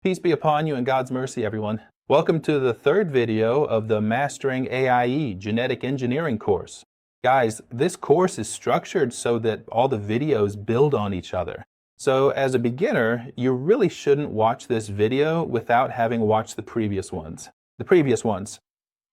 Peace be upon you and God's mercy, everyone. Welcome to the third video of the Mastering AIE Genetic Engineering course. Guys, this course is structured so that all the videos build on each other. So as a beginner, you really shouldn't watch this video without having watched the previous ones.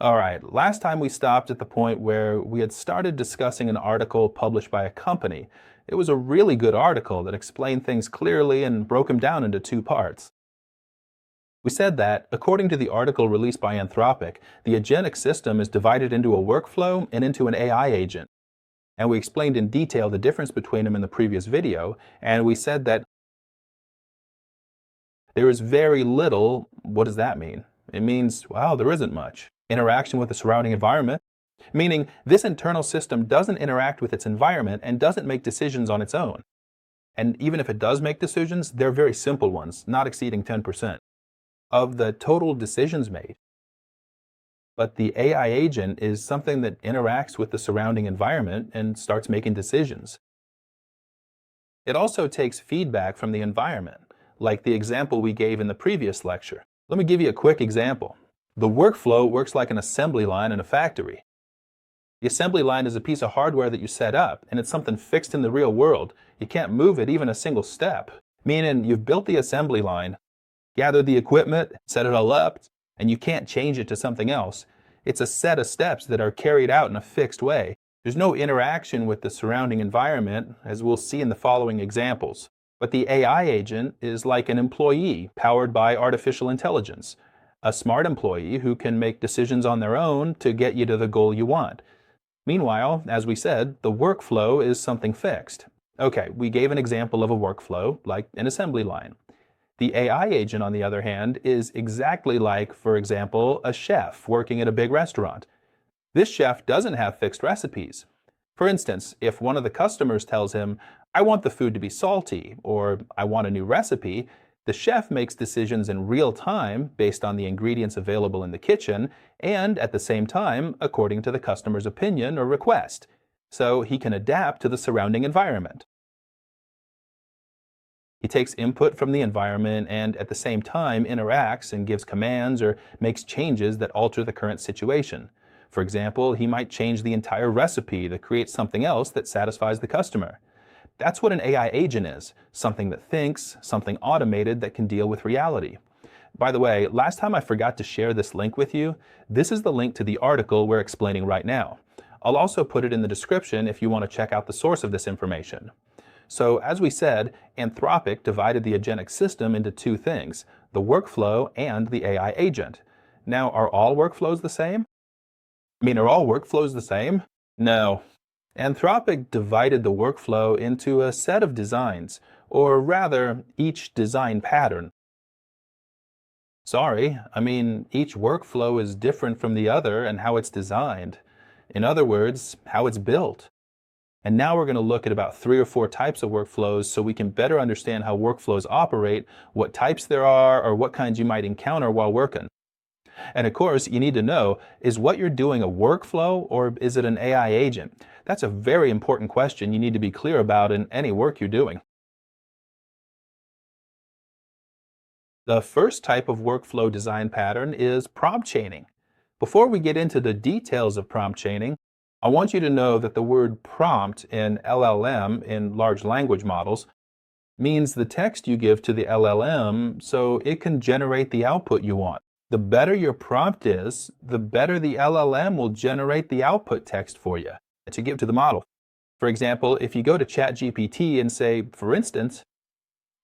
All right, last time we stopped at the point where we had started discussing an article published by a company. It was a really good article that explained things clearly and broke them down into two parts. We said that, according to the article released by Anthropic, the agentic system is divided into a workflow and into an AI agent. And we explained in detail the difference between them in the previous video, and we said that there is very little. What does that mean? It means, well, there isn't much interaction with the surrounding environment, meaning this internal system doesn't interact with its environment and doesn't make decisions on its own. And even if it does make decisions, they're very simple ones, not exceeding 10% of the total decisions made. But the AI agent is something that interacts with the surrounding environment and starts making decisions. It also takes feedback from the environment, like the example we gave in the previous lecture. Let me give you a quick example. The workflow works like an assembly line in a factory. The assembly line is a piece of hardware that you set up, and it's something fixed in the real world. You can't move it even a single step, meaning you've built the assembly line, gathered the equipment, set it all up, and you can't change it to something else. It's a set of steps that are carried out in a fixed way. There's no interaction with the surrounding environment, as we'll see in the following examples. But the AI agent is like an employee powered by artificial intelligence, a smart employee who can make decisions on their own to get you to the goal you want. Meanwhile, as we said, the workflow is something fixed. Okay, we gave an example of a workflow, like an assembly line. The AI agent, on the other hand, is exactly like, for example, a chef working at a big restaurant. This chef doesn't have fixed recipes. For instance, if one of the customers tells him, "I want the food to be salty," or "I want a new recipe," the chef makes decisions in real time based on the ingredients available in the kitchen and, at the same time, according to the customer's opinion or request. So he can adapt to the surrounding environment. He takes input from the environment and at the same time interacts and gives commands or makes changes that alter the current situation. For example, he might change the entire recipe to create something else that satisfies the customer. That's what an AI agent is, something that thinks, something automated that can deal with reality. By the way, last time I forgot to share this link with you. This is the link to the article we're explaining right now. I'll also put it in the description if you want to check out the source of this information. So, as we said, Anthropic divided the agentic system into two things, the workflow and the AI agent. Now, are all workflows the same? Are all workflows the same? No. Anthropic divided the workflow into a set of designs, or rather, each design pattern. Sorry, each workflow is different from the other and how it's designed. In other words, how it's built. And now we're going to look at about 3 or 4 types of workflows so we can better understand how workflows operate, what types there are, or what kinds you might encounter while working. And of course, you need to know, is what you're doing a workflow or is it an AI agent? That's a very important question you need to be clear about in any work you're doing. The first type of workflow design pattern is prompt chaining. Before we get into the details of prompt chaining, I want you to know that the word prompt in LLM, in large language models, means the text you give to the LLM so it can generate the output you want. The better your prompt is, the better the LLM will generate the output text for you that you give to the model. For example, if you go to ChatGPT and say, for instance,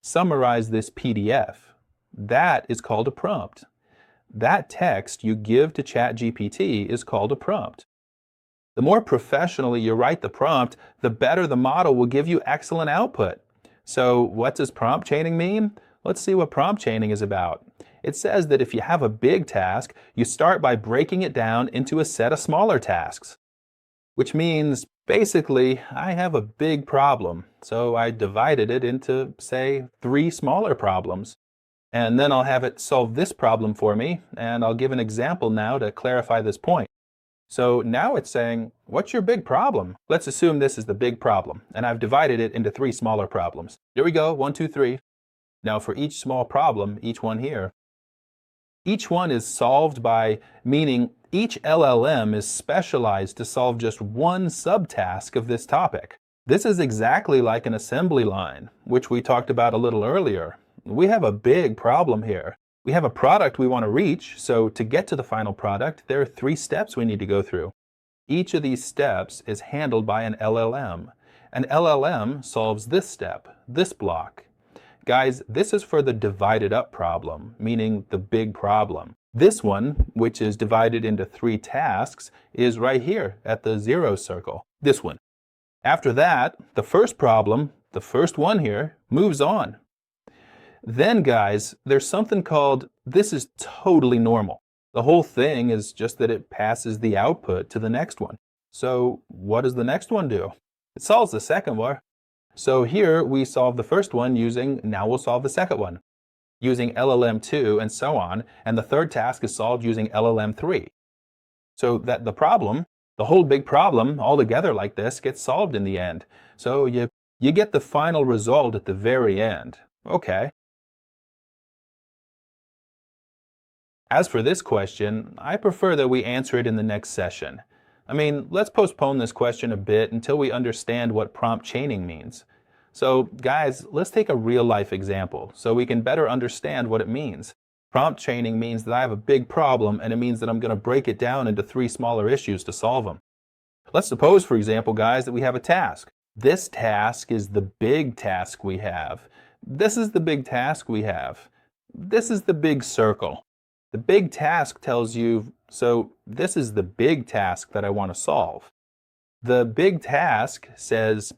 summarize this PDF, that is called a prompt. That text you give to ChatGPT is called a prompt. The more professionally you write the prompt, the better the model will give you excellent output. So what does prompt chaining mean? Let's see what prompt chaining is about. It says that if you have a big task, you start by breaking it down into a set of smaller tasks. Which means, basically, I have a big problem, so I divided it into, say, 3 smaller problems. And then I'll have it solve this problem for me, and I'll give an example now to clarify this point. So now it's saying, what's your big problem? Let's assume this is the big problem, and I've divided it into 3 smaller problems. Here we go, 1, 2, 3. Now for each small problem, each one here, each one is solved by, meaning each LLM is specialized to solve just one subtask of this topic. This is exactly like an assembly line, which we talked about a little earlier. We have a big problem here. We have a product we want to reach, so to get to the final product, there are 3 steps we need to go through. Each of these steps is handled by an LLM. An LLM solves this step, this block. Guys, this is for the divided up problem, meaning the big problem. This one, which is divided into 3 tasks, is right here at the 0 circle, this one. After that, the first problem, the first one here, moves on. Then, guys, there's something called, this is totally normal. The whole thing is just that it passes the output to the next one. So what does the next one do? It solves the second one. So here we solve the first one using, now we'll solve the second one, using LLM2 and so on, and the third task is solved using LLM3. So that the problem, the whole big problem all together like this gets solved in the end. So you get the final result at the very end. Okay. As for this question, I prefer that we answer it in the next session. I mean, let's postpone this question a bit until we understand what prompt chaining means. So, guys, let's take a real-life example so we can better understand what it means. Prompt chaining means that I have a big problem, and it means that I'm going to break it down into 3 smaller issues to solve them. Let's suppose, for example, guys, that we have a task. This task is the big task we have. This is the big task we have. This is the big circle. The big task tells you, so this is the big task that I want to solve. The big task says,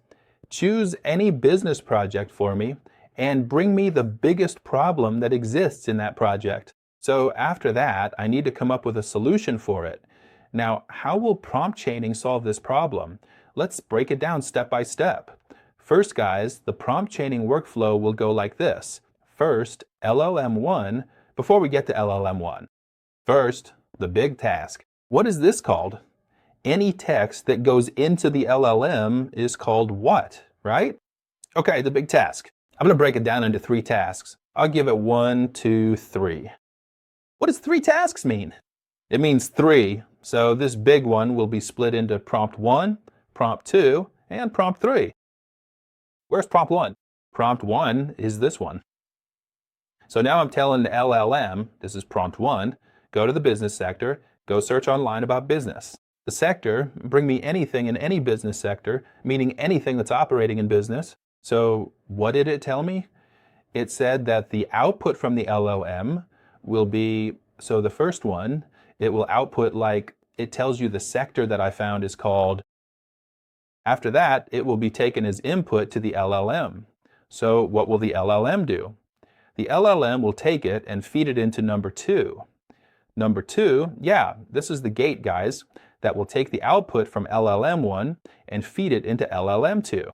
choose any business project for me and bring me the biggest problem that exists in that project. So after that, I need to come up with a solution for it. Now, how will prompt chaining solve this problem? Let's break it down step by step. First, guys, the prompt chaining workflow will go like this. First, LLM1, before we get to LLM1. First, the big task. What is this called? Any text that goes into the LLM is called what, right? Okay, the big task. I'm going to break it down into 3 tasks. I'll give it 1, 2, 3. What does 3 tasks mean? It means 3, so this big one will be split into prompt 1, prompt 2, and prompt 3. Where's prompt 1? Prompt 1 is this one. So now I'm telling the LLM, this is prompt 1, go to the business sector, go search online about business. The sector, bring me anything in any business sector, meaning anything that's operating in business. So what did it tell me? It said that the output from the LLM will be, so the first one, it will output like, it tells you the sector that I found is called. After that, it will be taken as input to the LLM. So what will the LLM do? The LLM will take it and feed it into number 2. Number 2, yeah, this is the gate, guys, that will take the output from LLM1 and feed it into LLM2.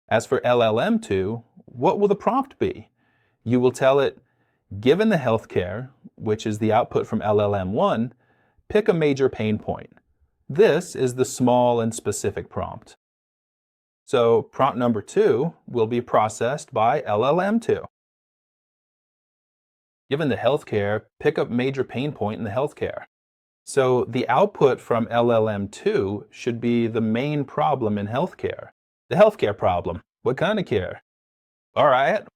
As for LLM2, what will the prompt be? You will tell it, given the healthcare, which is the output from LLM1, pick a major pain point. This is the small and specific prompt. So prompt number 2 will be processed by LLM2. Given the healthcare, pick up major pain point in the healthcare. So the output from LLM2 should be the main problem in healthcare. The healthcare problem. What kind of care? All right.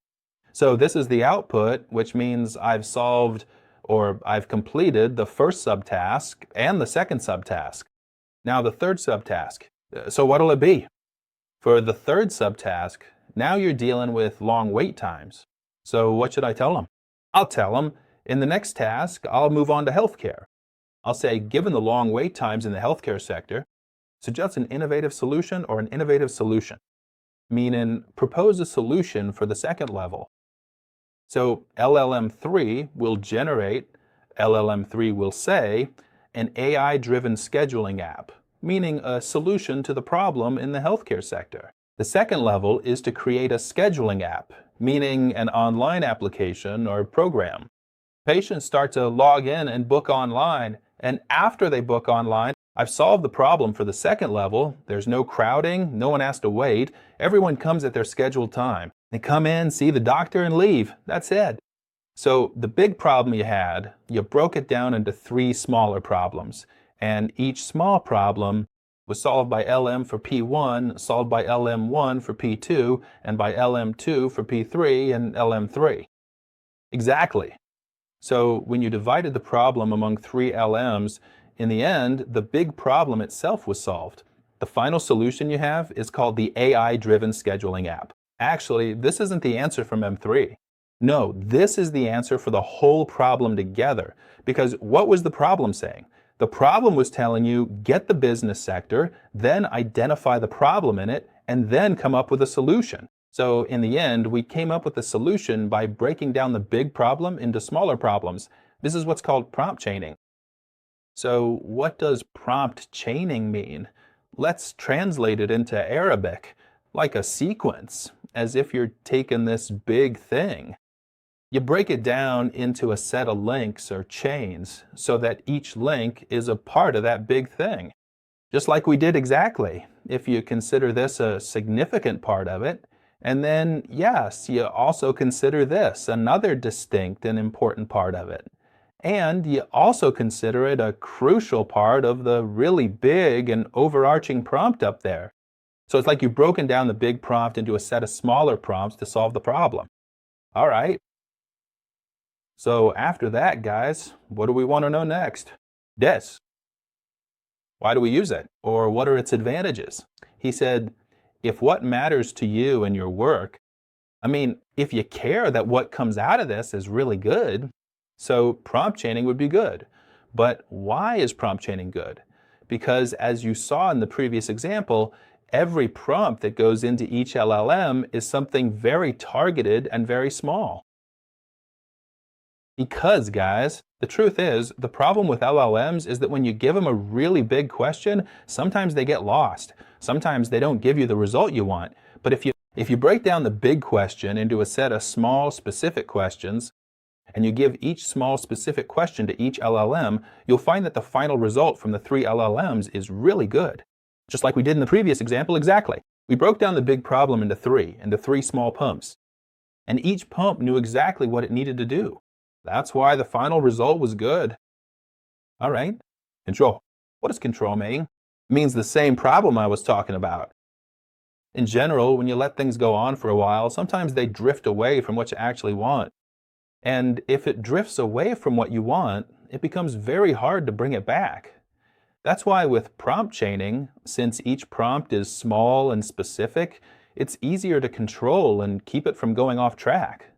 So this is the output, which means I've solved or I've completed the first subtask and the second subtask. Now the third subtask. So what'll it be? For the third subtask, now you're dealing with long wait times. So what should I tell them? I'll tell them, in the next task, I'll move on to healthcare. I'll say, given the long wait times in the healthcare sector, suggest an innovative solution or an innovative solution. Meaning, propose a solution for the second level. So LLM3 will generate, LLM3 will say, an AI-driven scheduling app, meaning a solution to the problem in the healthcare sector. The second level is to create a scheduling app, meaning an online application or program. Patients start to log in and book online, and after they book online, I've solved the problem for the second level. There's no crowding, no one has to wait, everyone comes at their scheduled time. They come in, see the doctor, and leave. That's it. So the big problem you had, you broke it down into 3 smaller problems. And each small problem was solved by LM for P1, solved by LM1 for P2, and by LM2 for P3 and LM3. Exactly. So when you divided the problem among 3 LMs, in the end, the big problem itself was solved. The final solution you have is called the AI-driven scheduling app. Actually, this isn't the answer from M3. No, this is the answer for the whole problem together. Because what was the problem saying? The problem was telling you, get the business sector, then identify the problem in it, and then come up with a solution. So in the end, we came up with a solution by breaking down the big problem into smaller problems. This is what's called prompt chaining. So what does prompt chaining mean? Let's translate it into Arabic, like a sequence, as if you're taking this big thing. You break it down into a set of links or chains so that each link is a part of that big thing. Just like we did exactly, if you consider this a significant part of it, and then, yes, you also consider this another distinct and important part of it. And you also consider it a crucial part of the really big and overarching prompt up there. So it's like you've broken down the big prompt into a set of smaller prompts to solve the problem. All right. So after that, guys, what do we want to know next? This. Why do we use it? Or what are its advantages? He said, if what matters to you in your work, if you care that what comes out of this is really good, so prompt chaining would be good. But why is prompt chaining good? Because as you saw in the previous example, every prompt that goes into each LLM is something very targeted and very small. Because, guys, the truth is, the problem with LLMs is that when you give them a really big question, sometimes they get lost. Sometimes they don't give you the result you want. But if you break down the big question into a set of small, specific questions, and you give each small, specific question to each LLM, you'll find that the final result from the 3 LLMs is really good. Just like we did in the previous example, exactly. We broke down the big problem into 3 small pumps. And each pump knew exactly what it needed to do. That's why the final result was good. All right, control. What does control mean? It means the same problem I was talking about. In general, when you let things go on for a while, sometimes they drift away from what you actually want. And if it drifts away from what you want, it becomes very hard to bring it back. That's why with prompt chaining, since each prompt is small and specific, it's easier to control and keep it from going off track.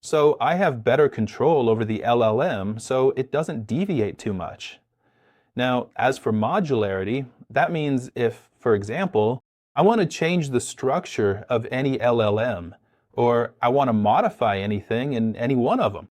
So I have better control over the LLM so it doesn't deviate too much. Now, as for modularity, that means if, for example, I want to change the structure of any LLM, or I want to modify anything in any one of them,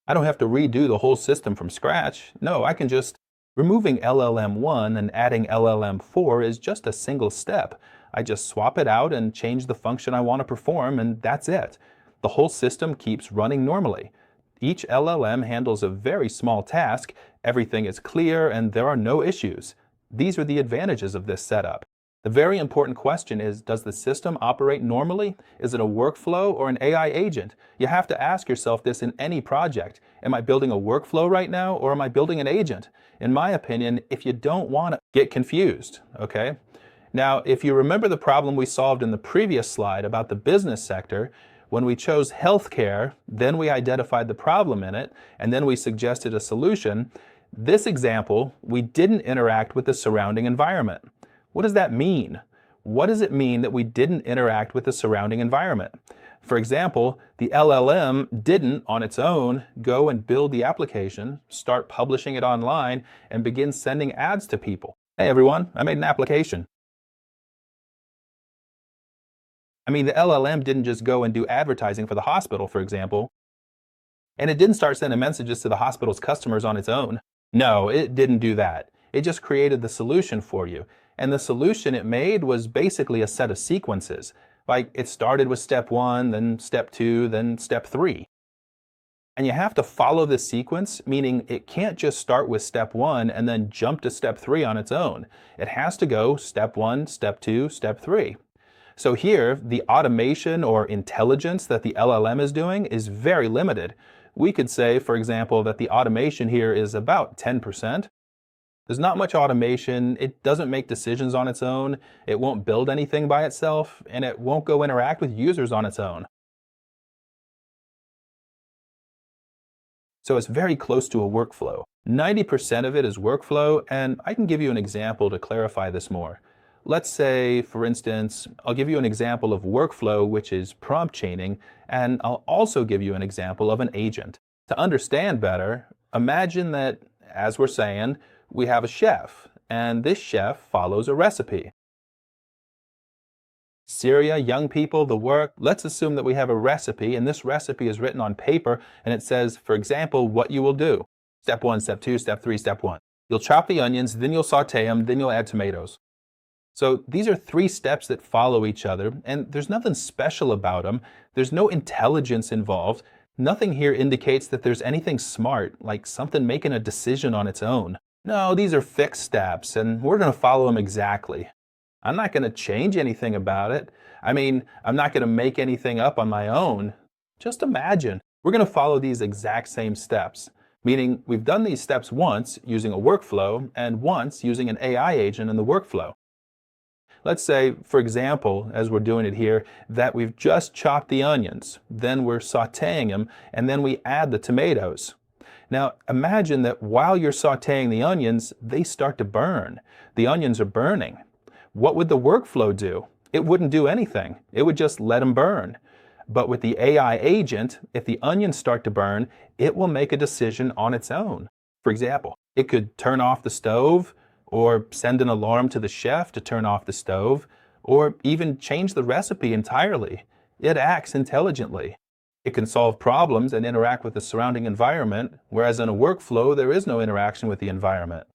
I don't have to redo the whole system from scratch. No, I can just, removing LLM1 and adding LLM4 is just a single step. I just swap it out and change the function I want to perform, and that's it. The whole system keeps running normally. Each LLM handles a very small task, everything is clear, and there are no issues. These are the advantages of this setup. The very important question is, does the system operate normally? Is it a workflow or an AI agent? You have to ask yourself this in any project. Am I building a workflow right now, or am I building an agent? In my opinion, if you don't want to get confused, okay? Now, if you remember the problem we solved in the previous slide about the business sector, when we chose healthcare, then we identified the problem in it, and then we suggested a solution. This example, we didn't interact with the surrounding environment. What does that mean? What does it mean that we didn't interact with the surrounding environment? For example, the LLM didn't, on its own, go and build the application, start publishing it online, and begin sending ads to people. Hey everyone, I made an application. The LLM didn't just go and do advertising for the hospital, for example, and it didn't start sending messages to the hospital's customers on its own. No, it didn't do that. It just created the solution for you. And the solution it made was basically a set of sequences. Like it started with step 1, then step 2, then step 3. And you have to follow this sequence, meaning it can't just start with step 1 and then jump to step 3 on its own. It has to go step 1, step 2, step 3. So here, the automation or intelligence that the LLM is doing is very limited. We could say, for example, that the automation here is about 10%. There's not much automation, it doesn't make decisions on its own, it won't build anything by itself, and it won't go interact with users on its own. So it's very close to a workflow. 90% of it is workflow, and I can give you an example to clarify this more. Let's say, for instance, I'll give you an example of workflow, which is prompt chaining, and I'll also give you an example of an agent. To understand better, imagine that, as we're saying, we have a chef, and this chef follows a recipe. Syria, young people, the work, let's assume that we have a recipe, and this recipe is written on paper, and it says, for example, what you will do. Step 1, Step 2, Step 3, Step 1. You'll chop the onions, then you'll saute them, then you'll add tomatoes. So these are 3 steps that follow each other, and there's nothing special about them. There's no intelligence involved. Nothing here indicates that there's anything smart, like something making a decision on its own. No, these are fixed steps, and we're going to follow them exactly. I'm not going to change anything about it. I mean, I'm not going to make anything up on my own. Just imagine. We're going to follow these exact same steps, meaning we've done these steps once using a workflow and once using an AI agent in the workflow. Let's say, for example, as we're doing it here, that we've just chopped the onions, then we're sauteing them, and then we add the tomatoes. Now, imagine that while you're sauteing the onions, they start to burn. The onions are burning. What would the workflow do? It wouldn't do anything. It would just let them burn. But with the AI agent, if the onions start to burn, it will make a decision on its own. For example, it could turn off the stove, or send an alarm to the chef to turn off the stove, or even change the recipe entirely. It acts intelligently. It can solve problems and interact with the surrounding environment, whereas in a workflow, there is no interaction with the environment.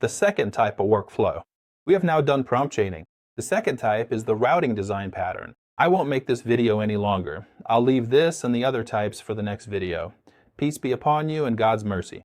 The second type of workflow. We have now done prompt chaining. The second type is the routing design pattern. I won't make this video any longer. I'll leave this and the other types for the next video. Peace be upon you and God's mercy.